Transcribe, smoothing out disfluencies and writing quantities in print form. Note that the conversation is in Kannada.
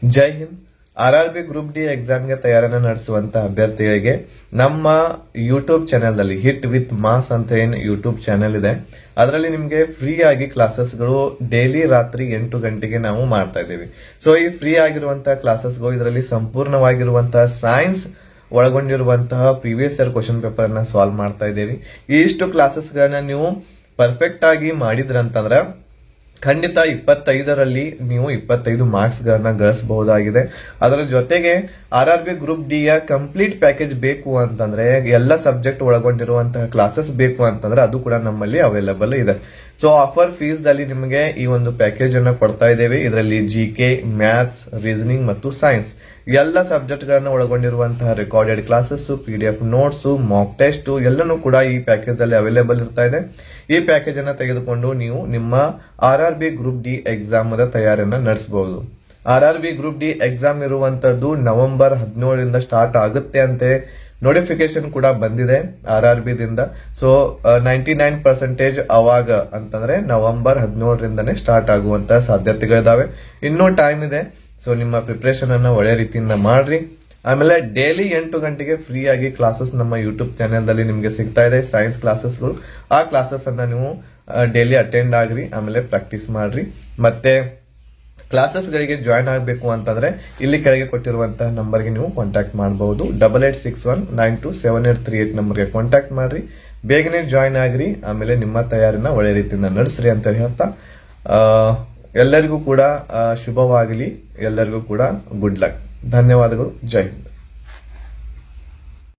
ಜೈ ಹಿಂದ್. RRB ಗ್ರೂಪ್ ಡಿ ಎಕ್ಸಾಮ್ಗೆ ತಯಾರನ್ನ ನಡೆಸುವಂತ ಅಭ್ಯರ್ಥಿಗಳಿಗೆ ನಮ್ಮ ಯೂಟ್ಯೂಬ್ ಚಾನೆಲ್ ನಲ್ಲಿ ಹಿಟ್ ವಿತ್ ಮಾಸ್ ಅಂತ ಏನ್ ಯೂಟ್ಯೂಬ್ ಚಾನೆಲ್ ಇದೆ, ಅದರಲ್ಲಿ ನಿಮ್ಗೆ ಫ್ರೀ ಆಗಿ ಕ್ಲಾಸಸ್ಗಳು ಡೈಲಿ ರಾತ್ರಿ 8 ಗಂಟೆಗೆ ನಾವು ಮಾಡ್ತಾ ಇದ್ದೀವಿ. ಸೊ ಈ ಫ್ರೀ ಆಗಿರುವಂತಹ ಕ್ಲಾಸಸ್ಗಳು ಇದರಲ್ಲಿ ಸಂಪೂರ್ಣವಾಗಿರುವಂತಹ ಸೈನ್ಸ್ ಒಳಗೊಂಡಿರುವಂತಹ ಪ್ರೀವಿಯಸ್ ಇಯರ್ ಕ್ವಶನ್ ಪೇಪರ್ ಅನ್ನ ಸಾಲ್ವ್ ಮಾಡ್ತಾ ಇದ್ದೀವಿ. ಇಷ್ಟು ಕ್ಲಾಸಸ್ ಗಳನ್ನ ನೀವು ಪರ್ಫೆಕ್ಟ್ ಆಗಿ ಮಾಡಿದ್ರಂತಂದ್ರ ಖಂಡಿತ 25ರಲ್ಲಿ ನೀವು 25 ಮಾರ್ಕ್ಸ್ ಗಳನ್ನ ಗಳಿಸಬಹುದಾಗಿದೆ. ಅದರ ಜೊತೆಗೆ RRB ಗ್ರೂಪ್ ಡಿ ಯ ಕಂಪ್ಲೀಟ್ ಪ್ಯಾಕೇಜ್ ಬೇಕು ಅಂತಂದ್ರೆ, ಎಲ್ಲ ಸಬ್ಜೆಕ್ಟ್ ಒಳಗೊಂಡಿರುವಂತಹ ಕ್ಲಾಸಸ್ ಬೇಕು ಅಂತಂದ್ರೆ ಅದು ಕೂಡ ನಮ್ಮಲ್ಲಿ ಅವೈಲಬಲ್ ಇದೆ. ಸೊ ಆಫರ್ ಫೀಸ್ ದಲ್ಲಿ ನಿಮಗೆ ಈ ಒಂದು ಪ್ಯಾಕೇಜ್ ಅನ್ನ ಕೊಡ್ತಾ ಇದ್ದೇವೆ. ಇದರಲ್ಲಿ GK, ಮ್ಯಾಥ್ಸ್, ರೀಸನಿಂಗ್ ಮತ್ತು ಸೈನ್ಸ್ ಎಲ್ಲ ಸಬ್ಜೆಕ್ಟ್ ಗಳನ್ನ ಒಳಗೊಂಡಿರುವಂತಹ recorded classes, PDF notes, mock test ಎಲ್ಲನೂ ಕೂಡ ಈ ಪ್ಯಾಕೇಜ್ ಅಲ್ಲಿ ಅವೈಲೇಬಲ್ ಇರ್ತಾ ಇದೆ. ಈ ಪ್ಯಾಕೇಜ್ ಅನ್ನ ತೆಗೆದುಕೊಂಡು ನೀವು ನಿಮ್ಮ RRB ಗ್ರೂಪ್ ಡಿ ಎಕ್ಸಾಮ್ ತಯಾರಿಯನ್ನ ನಡೆಸಬಹುದು. RRB ಗ್ರೂಪ್ ಡಿ ಎಕ್ಸಾಮ್ ಇರುವಂತದ್ದು ನವೆಂಬರ್ 17ರಿಂದ ಸ್ಟಾರ್ಟ್ ಆಗುತ್ತೆ ಅಂತೆ ನೋಟಿಫಿಕೇಶನ್ ಕೂಡ ಬಂದಿದೆ RRB ದಿಂದ. ಸೊ 99% ಅವಾಗ ಅಂತಂದ್ರೆ ನವೆಂಬರ್ 17ರಿಂದನೇ ಸ್ಟಾರ್ಟ್ ಆಗುವಂತಹ ಸಾಧ್ಯತೆಗಳಿದಾವೆ. ಇನ್ನೂ ಟೈಮ್ ಇದೆ. ಸೊ ನಿಮ್ಮ ಪ್ರಿಪರೇಷನ್ ಅನ್ನ ಒಳ್ಳೆ ರೀತಿಯಿಂದ ಮಾಡ್ರಿ. ಆಮೇಲೆ ಡೈಲಿ 8 ಗಂಟೆಗೆ ಫ್ರೀ ಆಗಿ ಕ್ಲಾಸಸ್ ನಮ್ಮ ಯೂಟ್ಯೂಬ್ ಚಾನೆಲ್ ದಲ್ಲಿ ನಿಮ್ಗೆ ಸಿಗ್ತಾ ಇದೆ, ಸೈನ್ಸ್ ಕ್ಲಾಸಸ್ಗಳು. ಆ ಕ್ಲಾಸಸ್ ಅನ್ನ ನೀವು ಡೈಲಿ ಅಟೆಂಡ್ ಆಗ್ರಿ, ಆಮೇಲೆ ಪ್ರಾಕ್ಟೀಸ್ ಮಾಡ್ರಿ. ಮತ್ತೆ ಕ್ಲಾಸಸ್ ಗಳಿಗೆ ಜಾಯ್ನ್ ಆಗಬೇಕು ಅಂತಂದ್ರೆ ಇಲ್ಲಿ ಕೆಳಗೆ ಕೊಟ್ಟಿರುವಂತಹ ನಂಬರ್ಗೆ ನೀವು ಕಾಂಟ್ಯಾಕ್ಟ್ ಮಾಡಬಹುದು. 8861927838 ನಂಬರ್ಗೆ ಕಾಂಟ್ಯಾಕ್ಟ್ ಮಾಡ್ರಿ. ಬೇಗನೆ ಜಾಯ್ನ್ ಆಗ್ರಿ, ಆಮೇಲೆ ನಿಮ್ಮ ತಯಾರಿನ ಒಳ್ಳೆ ರೀತಿಯಿಂದ ನಡೆಸ್ರಿ ಅಂತ ಹೇಳ್ತಾ ಎಲ್ಲರಿಗೂ ಕೂಡ ಶುಭವಾಗಲಿ. ಎಲ್ಲರಿಗೂ ಕೂಡ ಗುಡ್ ಲಕ್. ಧನ್ಯವಾದಗಳು. ಜೈ ಹಿಂದ್.